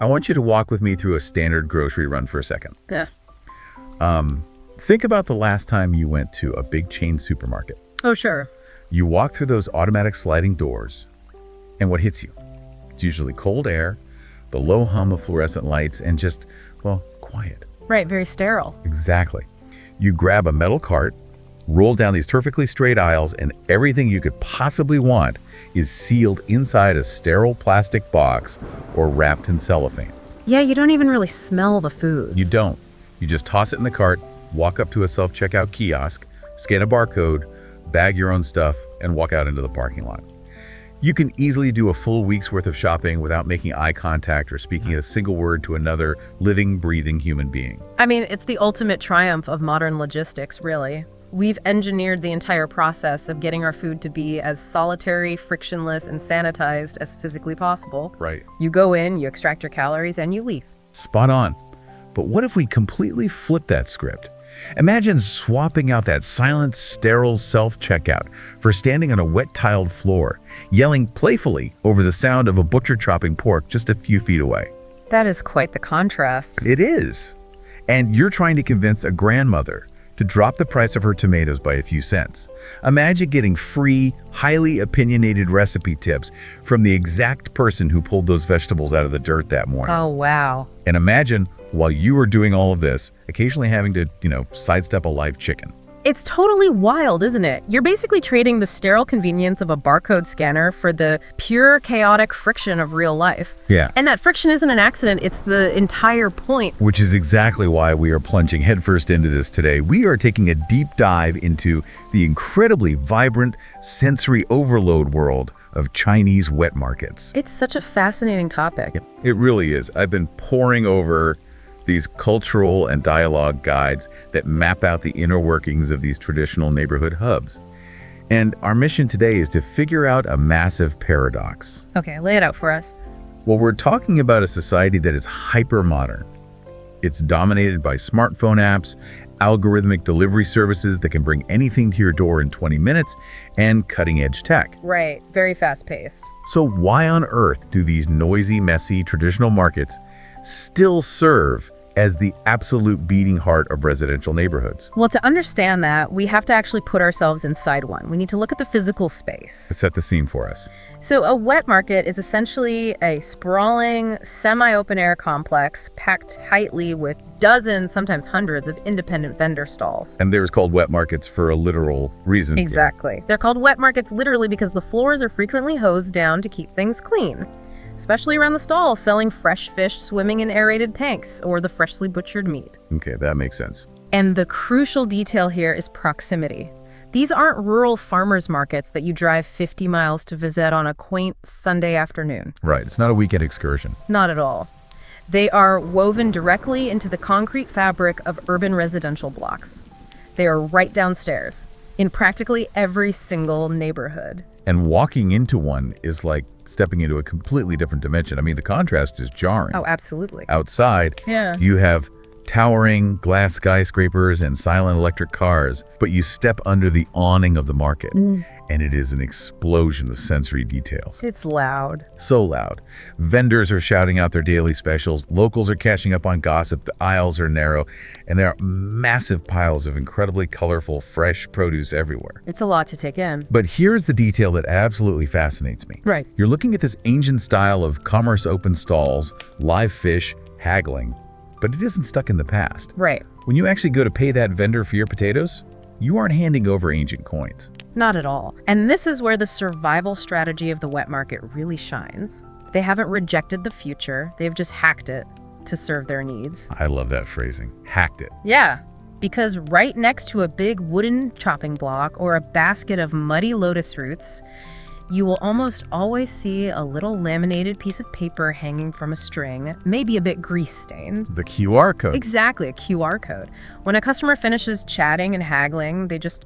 I want you to walk with me through a standard grocery run for a second. Yeah. Think about the last time you went to a big chain supermarket. Oh, sure. You walk through those automatic sliding doors, and what hits you? It's usually cold air, the low hum of fluorescent lights, and just, well, quiet. Right, very sterile. Exactly. You grab a metal cart, roll down these perfectly straight aisles, and everything you could possibly want is sealed inside a sterile plastic box or wrapped in cellophane. Yeah, you don't even really smell the food. You don't. You just toss it in the cart, walk up to a self-checkout kiosk, scan a barcode, bag your own stuff, and walk out into the parking lot. You can easily do a full week's worth of shopping without making eye contact or speaking a single word to another living, breathing human being. I mean, it's the ultimate triumph of modern logistics, really. We've engineered the entire process of getting our food to be as solitary, frictionless, and sanitized as physically possible. Right. You go in, you extract your calories, and you leave. Spot on. But what if we completely flip that script? Imagine swapping out that silent, sterile self-checkout for standing on a wet-tiled floor, yelling playfully over the sound of a butcher chopping pork just a few feet away. That is quite the contrast. It is. And you're trying to convince a grandmother to drop the price of her tomatoes by a few cents. Imagine getting free, highly opinionated recipe tips from the exact person who pulled those vegetables out of the dirt that morning. Oh, wow. And imagine, while you are doing all of this, occasionally having to, sidestep a live chicken. It's totally wild, isn't it? You're basically trading the sterile convenience of a barcode scanner for the pure, chaotic friction of real life. Yeah. And that friction isn't an accident, it's the entire point. Which is exactly why we are plunging headfirst into this today. We are taking a deep dive into the incredibly vibrant, sensory overload world of Chinese wet markets. It's such a fascinating topic. It really is. I've been poring over these cultural and dialogue guides that map out the inner workings of these traditional neighborhood hubs. And our mission today is to figure out a massive paradox. Okay, lay it out for us. Well, we're talking about a society that is hyper-modern. It's dominated by smartphone apps, algorithmic delivery services that can bring anything to your door in 20 minutes, and cutting-edge tech. Right, very fast-paced. So why on earth do these noisy, messy, traditional markets still serve as the absolute beating heart of residential neighborhoods? Well, to understand that, we have to actually put ourselves inside one. We need to look at the physical space. Set the scene for us. So a wet market is essentially a sprawling, semi-open-air complex packed tightly with dozens, sometimes hundreds, of independent vendor stalls. And they're called wet markets for a literal reason. Exactly. They're called wet markets literally because the floors are frequently hosed down to keep things clean, especially around the stalls selling fresh fish swimming in aerated tanks or the freshly butchered meat. Okay, that makes sense. And the crucial detail here is proximity. These aren't rural farmers markets that you drive 50 miles to visit on a quaint Sunday afternoon. Right, it's not a weekend excursion. Not at all. They are woven directly into the concrete fabric of urban residential blocks. They are right downstairs in practically every single neighborhood. And walking into one is like stepping into a completely different dimension. I mean, the contrast is jarring. Oh, absolutely. Outside, Yeah. you have towering glass skyscrapers and silent electric cars, but you step under the awning of the market, and it is an explosion of sensory details. It's loud. So loud. Vendors are shouting out their daily specials, locals are catching up on gossip, the aisles are narrow, and there are massive piles of incredibly colorful, fresh produce everywhere. It's a lot to take in. But here's the detail that absolutely fascinates me. Right. You're looking at this ancient style of commerce open stalls, live fish, haggling, but it isn't stuck in the past. Right. When you actually go to pay that vendor for your potatoes, you aren't handing over ancient coins. Not at all. And this is where the survival strategy of the wet market really shines. They haven't rejected the future, they've just hacked it to serve their needs. I love that phrasing. Hacked it. Yeah, because right next to a big wooden chopping block or a basket of muddy lotus roots, you will almost always see a little laminated piece of paper hanging from a string, maybe a bit grease-stained. The QR code. Exactly, a QR code. When a customer finishes chatting and haggling, they just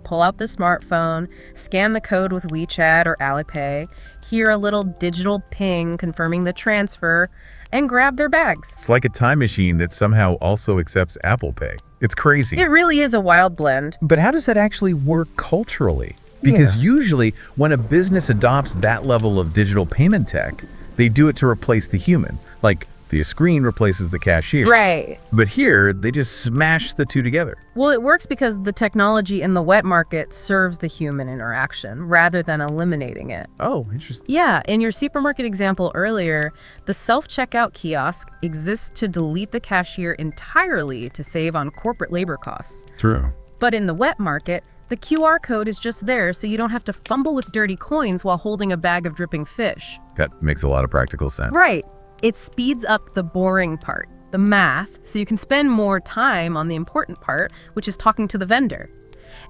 pull out the smartphone, scan the code with WeChat or Alipay, hear a little digital ping confirming the transfer, and grab their bags. It's like a time machine that somehow also accepts Apple Pay. It's crazy. It really is a wild blend. But how does that actually work culturally? Because usually when a business adopts that level of digital payment tech, they do it to replace the human, like The screen replaces the cashier. Right. But here, they just smash the two together. Well, it works because the technology in the wet market serves the human interaction rather than eliminating it. Oh, interesting. Yeah, in your supermarket example earlier, the self-checkout kiosk exists to delete the cashier entirely to save on corporate labor costs. True. But in the wet market, the QR code is just there so you don't have to fumble with dirty coins while holding a bag of dripping fish. That makes a lot of practical sense. Right. It speeds up the boring part, the math, so you can spend more time on the important part, which is talking to the vendor.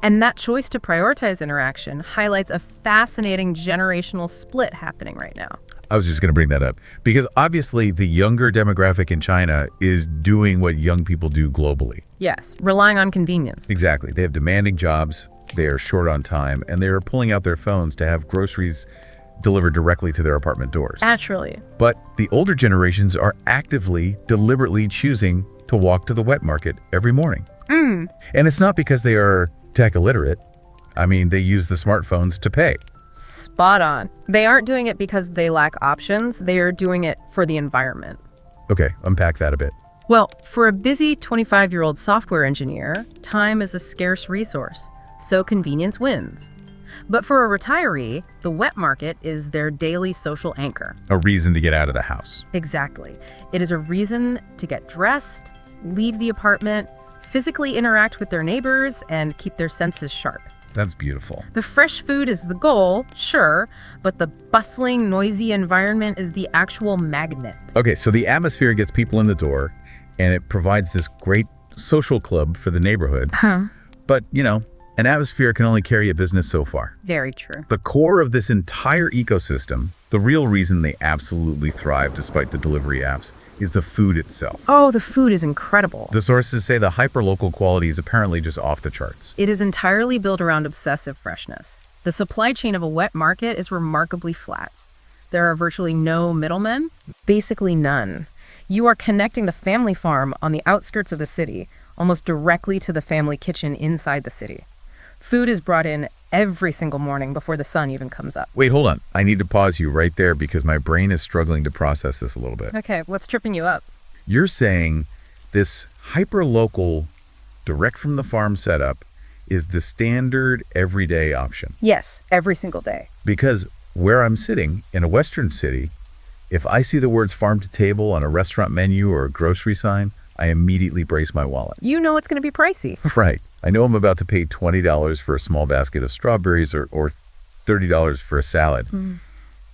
And that choice to prioritize interaction highlights a fascinating generational split happening right now. I was just going to bring that up because obviously the younger demographic in China is doing what young people do globally. Yes, relying on convenience. Exactly. They have demanding jobs, they are short on time, and they are pulling out their phones to have groceries delivered directly to their apartment doors. Naturally. But the older generations are actively, deliberately choosing to walk to the wet market every morning. And it's not because they are tech illiterate. I mean, they use the smartphones to pay. Spot on. They aren't doing it because they lack options. They are doing it for the environment. Okay, unpack that a bit. Well, for a busy 25-year-old software engineer, time is a scarce resource, so convenience wins. But for a retiree, the wet market is their daily social anchor. A reason to get out of the house. Exactly. It is a reason to get dressed, leave the apartment, physically interact with their neighbors, and keep their senses sharp. That's beautiful. The fresh food is the goal, sure, but the bustling, noisy environment is the actual magnet. Okay, so the atmosphere gets people in the door, and it provides this great social club for the neighborhood. But, an atmosphere can only carry a business so far. Very true. The core of this entire ecosystem, the real reason they absolutely thrive despite the delivery apps, is the food itself. Oh, the food is incredible. The sources say the hyper-local quality is apparently just off the charts. It is entirely built around obsessive freshness. The supply chain of a wet market is remarkably flat. There are virtually no middlemen, basically none. You are connecting the family farm on the outskirts of the city, almost directly to the family kitchen inside the city. Food is brought in every single morning before the sun even comes up. Wait, hold on. I need to pause you right there because my brain is struggling to process this a little bit. Okay, what's tripping you up? You're saying this hyper-local, direct from the farm setup is the standard everyday option. Yes, every single day. Because where I'm sitting in a Western city, if I see the words farm to table on a restaurant menu or a grocery sign, I immediately brace my wallet. You know it's going to be pricey. Right. I know I'm about to pay $20 for a small basket of strawberries or $30 for a salad.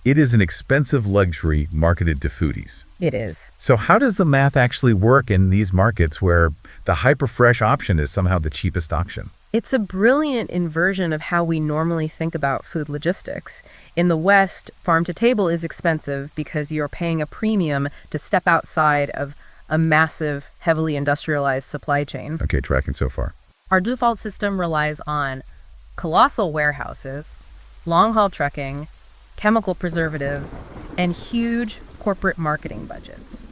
It is an expensive luxury marketed to foodies. It is. So how does the math actually work in these markets where the hyper-fresh option is somehow the cheapest option? It's a brilliant inversion of how we normally think about food logistics. In the West, farm to table is expensive because you're paying a premium to step outside of a massive, heavily industrialized supply chain. Okay, tracking so far. Our default system relies on colossal warehouses, long-haul trucking, chemical preservatives, and huge corporate marketing budgets.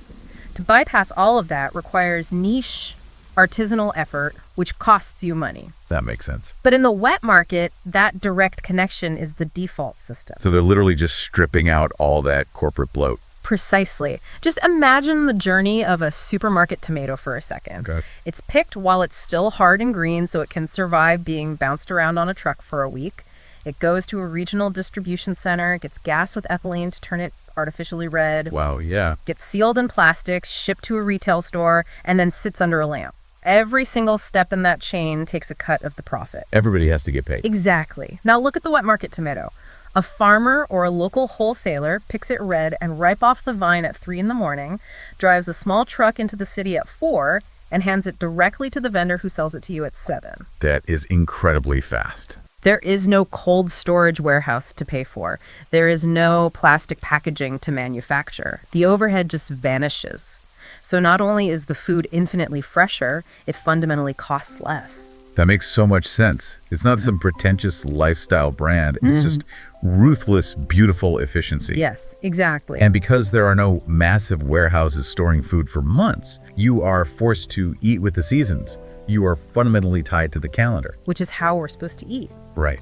To bypass all of that requires niche, artisanal effort, which costs you money. That makes sense. But in the wet market, that direct connection is the default system. So they're literally just stripping out all that corporate bloat. Precisely. Just imagine the journey of a supermarket tomato for a second. Okay. It's picked while it's still hard and green so it can survive being bounced around on a truck for a week. It goes to a regional distribution center, gets gassed with ethylene to turn it artificially red, Wow, yeah. gets sealed in plastic, shipped to a retail store, and then sits under a lamp. Every single step in that chain takes a cut of the profit. Everybody has to get paid. Exactly. Now look at the wet market tomato. A farmer or a local wholesaler picks it red and ripe off the vine at 3 in the morning, drives a small truck into the city at 4, and hands it directly to the vendor who sells it to you at 7. That is incredibly fast. There is no cold storage warehouse to pay for. There is no plastic packaging to manufacture. The overhead just vanishes. So not only is the food infinitely fresher, it fundamentally costs less. That makes so much sense. It's not some pretentious lifestyle brand. It's just ruthless, beautiful efficiency. Yes, exactly. And because there are no massive warehouses storing food for months, you are forced to eat with the seasons. You are fundamentally tied to the calendar. Which is how we're supposed to eat. Right.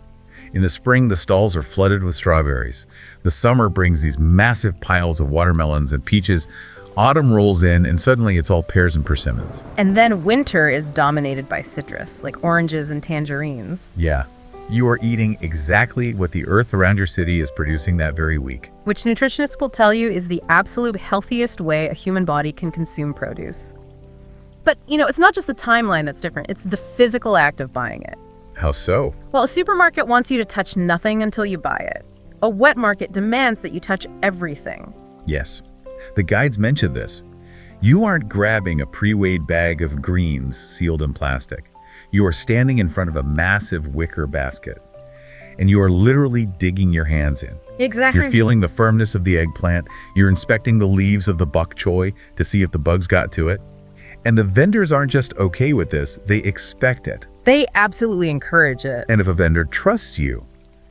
In the spring, the stalls are flooded with strawberries. The summer brings these massive piles of watermelons and peaches. Autumn rolls in, and suddenly it's all pears and persimmons. And then winter is dominated by citrus, like oranges and tangerines, Yeah, you are eating exactly what the earth around your city is producing that very week. which nutritionists will tell you is the absolute healthiest way a human body can consume produce. But, it's not just the timeline that's different, it's the physical act of buying it. How so? Well, a supermarket wants you to touch nothing until you buy it. A wet market demands that you touch everything. Yes, the guides mention this. You aren't grabbing a pre-weighed bag of greens sealed in plastic. You are standing in front of a massive wicker basket, and you are literally digging your hands in. Exactly. You're feeling the firmness of the eggplant. You're inspecting the leaves of the bok choy to see if the bugs got to it. And the vendors aren't just okay with this, they expect it. They absolutely encourage it. And if a vendor trusts you,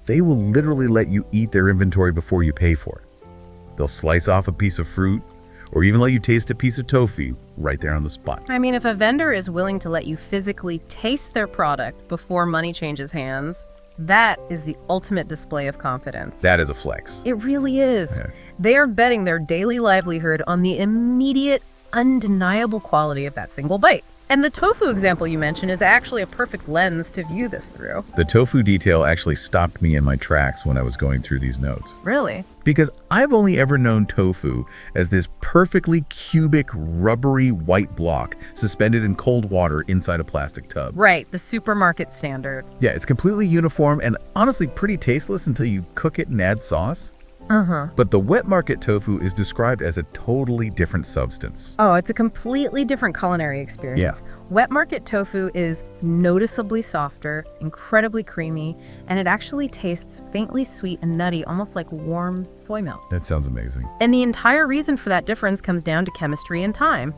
they will literally let you eat their inventory before you pay for it. They'll slice off a piece of fruit or even let you taste a piece of tofu right there on the spot. I mean, if a vendor is willing to let you physically taste their product before money changes hands, that is the ultimate display of confidence. That is a flex. It really is. Yeah. They are betting their daily livelihood on the immediate, undeniable quality of that single bite. And the tofu example you mentioned is actually a perfect lens to view this through. The tofu detail actually stopped me in my tracks when I was going through these notes. Really? Because I've only ever known tofu as this perfectly cubic, rubbery white block suspended in cold water inside a plastic tub. Right, the supermarket standard. Yeah, it's completely uniform and honestly pretty tasteless until you cook it and add sauce. But the wet market tofu is described as a totally different substance. Oh, it's a completely different culinary experience. Wet market tofu is noticeably softer, incredibly creamy, and it actually tastes faintly sweet and nutty, almost like warm soy milk. That sounds amazing. And the entire reason for that difference comes down to chemistry and time.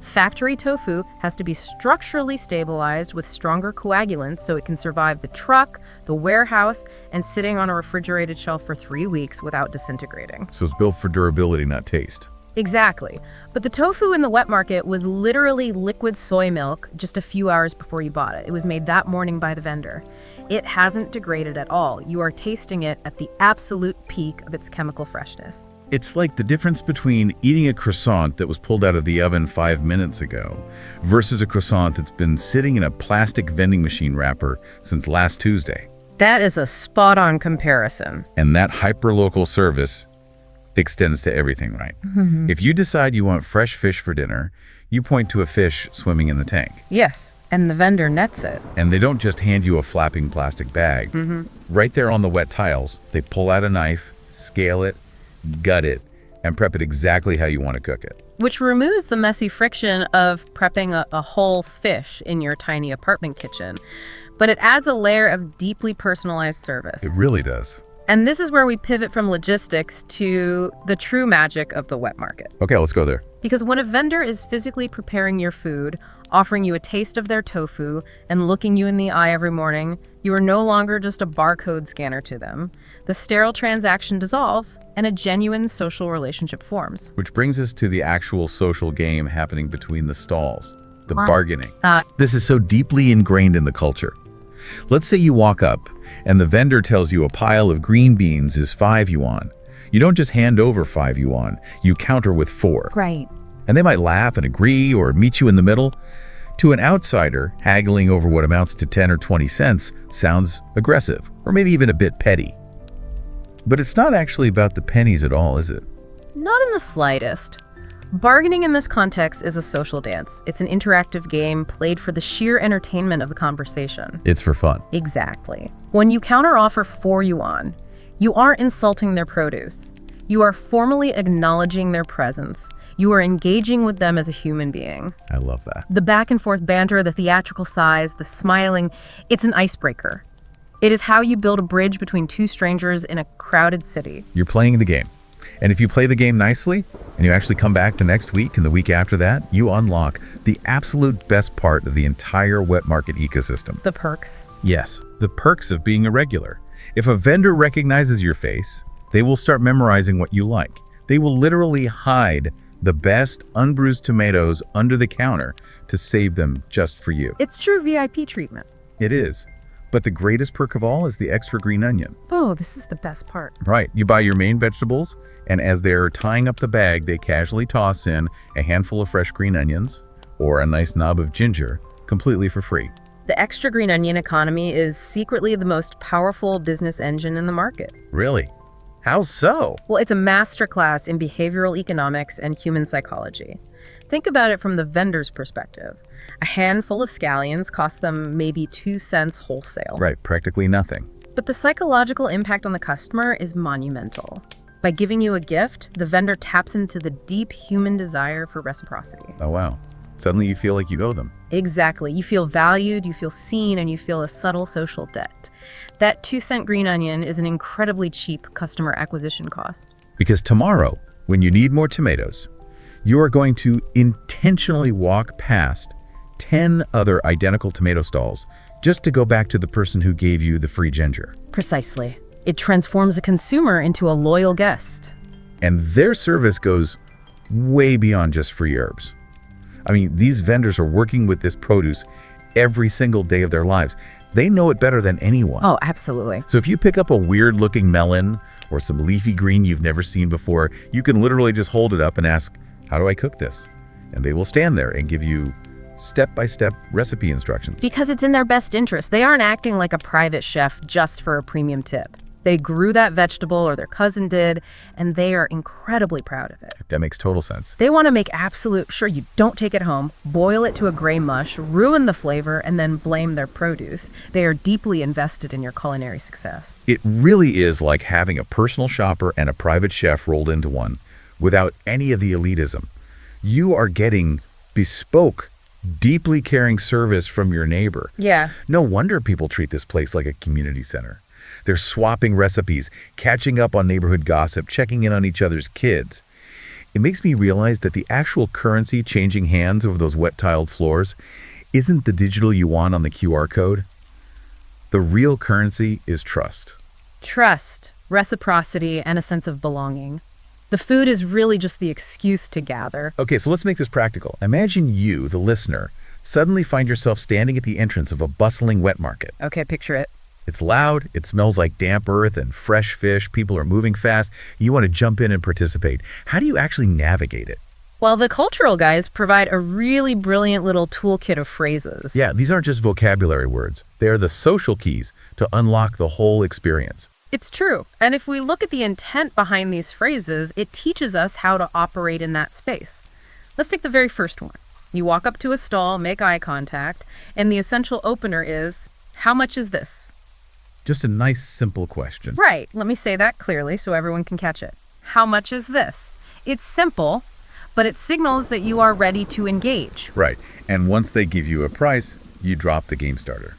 Factory tofu has to be structurally stabilized with stronger coagulants so it can survive the truck, the warehouse, and sitting on a refrigerated shelf for 3 weeks without disintegrating. So it's built for durability, not taste. Exactly. But the tofu in the wet market was literally liquid soy milk just a few hours before you bought it. It was made that morning by the vendor. It hasn't degraded at all. You are tasting it at the absolute peak of its chemical freshness. It's like the difference between eating a croissant that was pulled out of the oven 5 minutes ago versus a croissant that's been sitting in a plastic vending machine wrapper since last Tuesday. That is a spot-on comparison. And that hyperlocal service extends to everything, right? If you decide you want fresh fish for dinner, you point to a fish swimming in the tank. Yes, and the vendor nets it. And they don't just hand you a flapping plastic bag. Right there on the wet tiles, they pull out a knife, scale it, gut it, and prep it exactly how you want to cook it. Which removes the messy friction of prepping a whole fish in your tiny apartment kitchen. But it adds a layer of deeply personalized service. It really does. And this is where we pivot from logistics to the true magic of the wet market. Okay, let's go there. Because when a vendor is physically preparing your food, offering you a taste of their tofu, and looking you in the eye every morning, you are no longer just a barcode scanner to them. The sterile transaction dissolves, and a genuine social relationship forms. Which brings us to the actual social game happening between the stalls, the bargaining. Uh, This is so deeply ingrained in the culture. Let's say you walk up and the vendor tells you a pile of green beans is 5 yuan. You don't just hand over 5 yuan, you counter with 4. Right. And they might laugh and agree or meet you in the middle. To an outsider, haggling over what amounts to 10 or 20 cents sounds aggressive, or maybe even a bit petty. But it's not actually about the pennies at all, is it? Not in the slightest. Bargaining in this context is a social dance. It's an interactive game played for the sheer entertainment of the conversation. It's for fun. Exactly. When you counteroffer 4 yuan, you aren't insulting their produce. You are formally acknowledging their presence. You are engaging with them as a human being. I love that. The back and forth banter, the theatrical sighs, the smiling, it's an icebreaker. It is how you build a bridge between two strangers in a crowded city. You're playing the game. And if you play the game nicely, and you actually come back the next week and the week after that, you unlock the absolute best part of the entire wet market ecosystem. The perks. Yes, the perks of being a regular. If a vendor recognizes your face, they will start memorizing what you like. They will literally hide the best unbruised tomatoes under the counter to save them just for you. It's true VIP treatment. It is. But the greatest perk of all is the extra green onion. Oh, this is the best part. Right, you buy your main vegetables, And as they're tying up the bag, they casually toss in a handful of fresh green onions or a nice knob of ginger, completely for free. The extra green onion economy is secretly the most powerful business engine in the market. Really? How so? Well, it's a masterclass in behavioral economics and human psychology. Think about it from the vendor's perspective. A handful of scallions costs them maybe 2 cents wholesale. Right, practically nothing. But the psychological impact on the customer is monumental. By giving you a gift, the vendor taps into the deep human desire for reciprocity. Oh, wow. Suddenly you feel like you owe them. Exactly. You feel valued, you feel seen, and you feel a subtle social debt. That 2-cent green onion is an incredibly cheap customer acquisition cost. Because tomorrow, when you need more tomatoes, you are going to intentionally walk past 10 other identical tomato stalls just to go back to the person who gave you the free ginger. Precisely. It transforms a consumer into a loyal guest. And their service goes way beyond just free herbs. I mean, these vendors are working with this produce every single day of their lives. They know it better than anyone. Oh, absolutely. So if you pick up a weird-looking melon or some leafy green you've never seen before, you can literally just hold it up and ask, "How do I cook this?" And they will stand there and give you step-by-step recipe instructions. Because it's in their best interest. They aren't acting like a private chef just for a premium tip. They grew that vegetable, or their cousin did, and they are incredibly proud of it. That makes total sense. They want to make absolute sure you don't take it home, boil it to a gray mush, ruin the flavor, and then blame their produce. They are deeply invested in your culinary success. It really is like having a personal shopper and a private chef rolled into one without any of the elitism. You are getting bespoke, deeply caring service from your neighbor. Yeah. No wonder people treat this place like a community center. They're swapping recipes, catching up on neighborhood gossip, checking in on each other's kids. It makes me realize that the actual currency changing hands over those wet-tiled floors isn't the digital yuan on the QR code. The real currency is trust. Trust, reciprocity, and a sense of belonging. The food is really just the excuse to gather. Okay, so let's make this practical. Imagine you, the listener, suddenly find yourself standing at the entrance of a bustling wet market. Okay, picture it. It's loud, it smells like damp earth and fresh fish, people are moving fast, you want to jump in and participate. How do you actually navigate it? Well, the cultural guys provide a really brilliant little toolkit of phrases. Yeah, these aren't just vocabulary words. They are the social keys to unlock the whole experience. It's true. And if we look at the intent behind these phrases, it teaches us how to operate in that space. Let's take the very first one. You walk up to a stall, make eye contact, and the essential opener is, "How much is this?" Just a nice, simple question. Right. Let me say that clearly so everyone can catch it. How much is this? It's simple, but it signals that you are ready to engage. Right. And once they give you a price, you drop the game starter.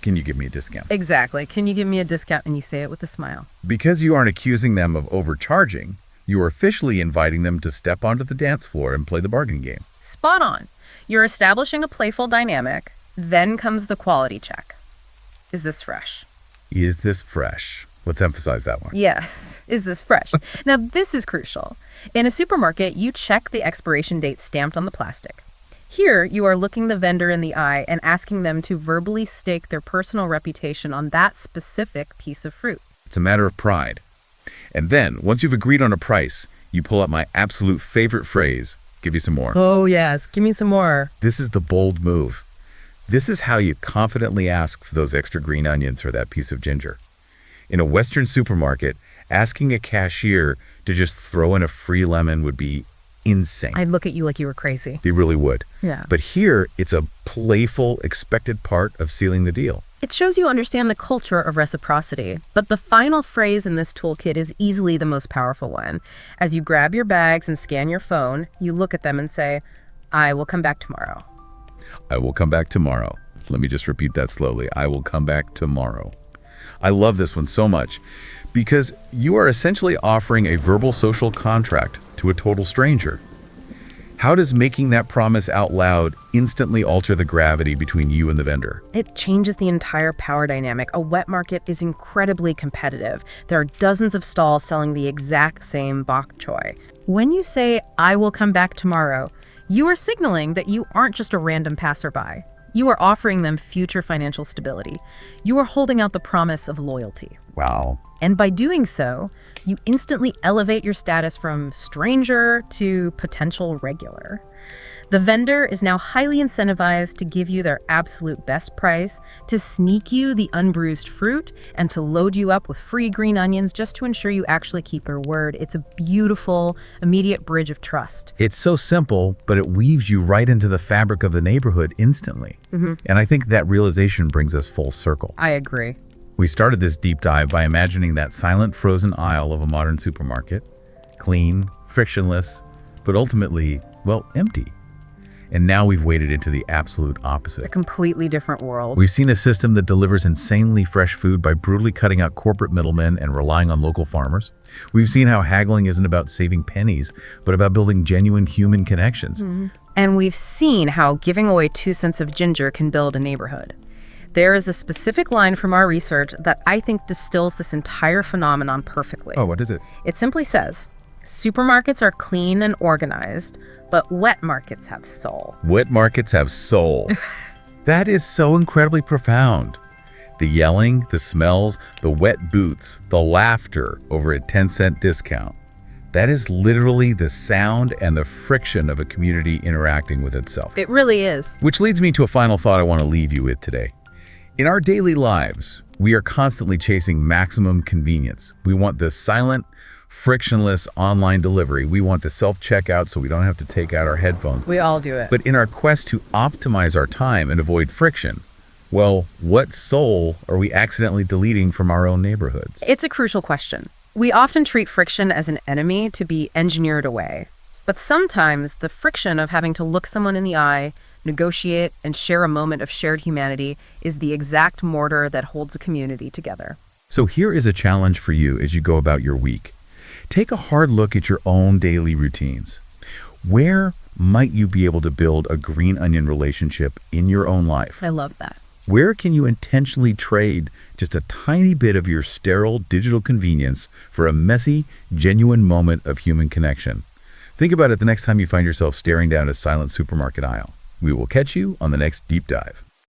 Can you give me a discount? Exactly. Can you give me a discount? And you say it with a smile. Because you aren't accusing them of overcharging, you are officially inviting them to step onto the dance floor and play the bargaining game. Spot on. You're establishing a playful dynamic. Then comes the quality check. Is this fresh? Is this fresh? Let's emphasize that one. Yes. Is this fresh? Now, this is crucial. In a supermarket, you check the expiration date stamped on the plastic. Here, you are looking the vendor in the eye and asking them to verbally stake their personal reputation on that specific piece of fruit. It's a matter of pride. And then, once you've agreed on a price, you pull up my absolute favorite phrase, "Give you some more." Oh, yes. Give me some more. This is the bold move. This is how you confidently ask for those extra green onions or that piece of ginger. In a Western supermarket, asking a cashier to just throw in a free lemon would be insane. I'd look at you like you were crazy. They really would. Yeah. But here, it's a playful, expected part of sealing the deal. It shows you understand the culture of reciprocity. But the final phrase in this toolkit is easily the most powerful one. As you grab your bags and scan your phone, you look at them and say, "I will come back tomorrow." I will come back tomorrow. Let me just repeat that slowly. I will come back tomorrow. I love this one so much because you are essentially offering a verbal social contract to a total stranger. How does making that promise out loud instantly alter the gravity between you and the vendor? It changes the entire power dynamic. A wet market is incredibly competitive. There are dozens of stalls selling the exact same bok choy. When you say, "I will come back tomorrow," you are signaling that you aren't just a random passerby. You are offering them future financial stability. You are holding out the promise of loyalty. Wow, And by doing so, you instantly elevate your status from stranger to potential regular. The vendor is now highly incentivized to give you their absolute best price, to sneak you the unbruised fruit, and to load you up with free green onions just to ensure you actually keep your word. It's a beautiful, immediate bridge of trust. It's so simple, but it weaves you right into the fabric of the neighborhood instantly. And I think that realization brings us full circle. I agree. We started this deep dive by imagining that silent frozen aisle of a modern supermarket, clean, frictionless, but ultimately, well, empty. And now we've waded into the absolute opposite. A completely different world. We've seen a system that delivers insanely fresh food by brutally cutting out corporate middlemen and relying on local farmers. We've seen how haggling isn't about saving pennies, but about building genuine human connections. And we've seen how giving away 2 cents of ginger can build a neighborhood. There is a specific line from our research that I think distills this entire phenomenon perfectly. Oh, what is it? It simply says, supermarkets are clean and organized, but wet markets have soul. Wet markets have soul. That is so incredibly profound. The yelling, the smells, the wet boots, the laughter over a 10-cent discount. That is literally the sound and the friction of a community interacting with itself. It really is. Which leads me to a final thought I want to leave you with today. In our daily lives, we are constantly chasing maximum convenience. We want the silent, frictionless online delivery. We want the self-checkout so we don't have to take out our headphones. We all do it. But in our quest to optimize our time and avoid friction, well, what soul are we accidentally deleting from our own neighborhoods? It's a crucial question. We often treat friction as an enemy to be engineered away. But sometimes the friction of having to look someone in the eye, negotiate, and share a moment of shared humanity is the exact mortar that holds a community together. So here is a challenge for you as you go about your week. Take a hard look at your own daily routines. Where might you be able to build a green onion relationship in your own life? I love that. Where can you intentionally trade just a tiny bit of your sterile digital convenience for a messy, genuine moment of human connection? Think about it the next time you find yourself staring down a silent supermarket aisle. We will catch you on the next deep dive.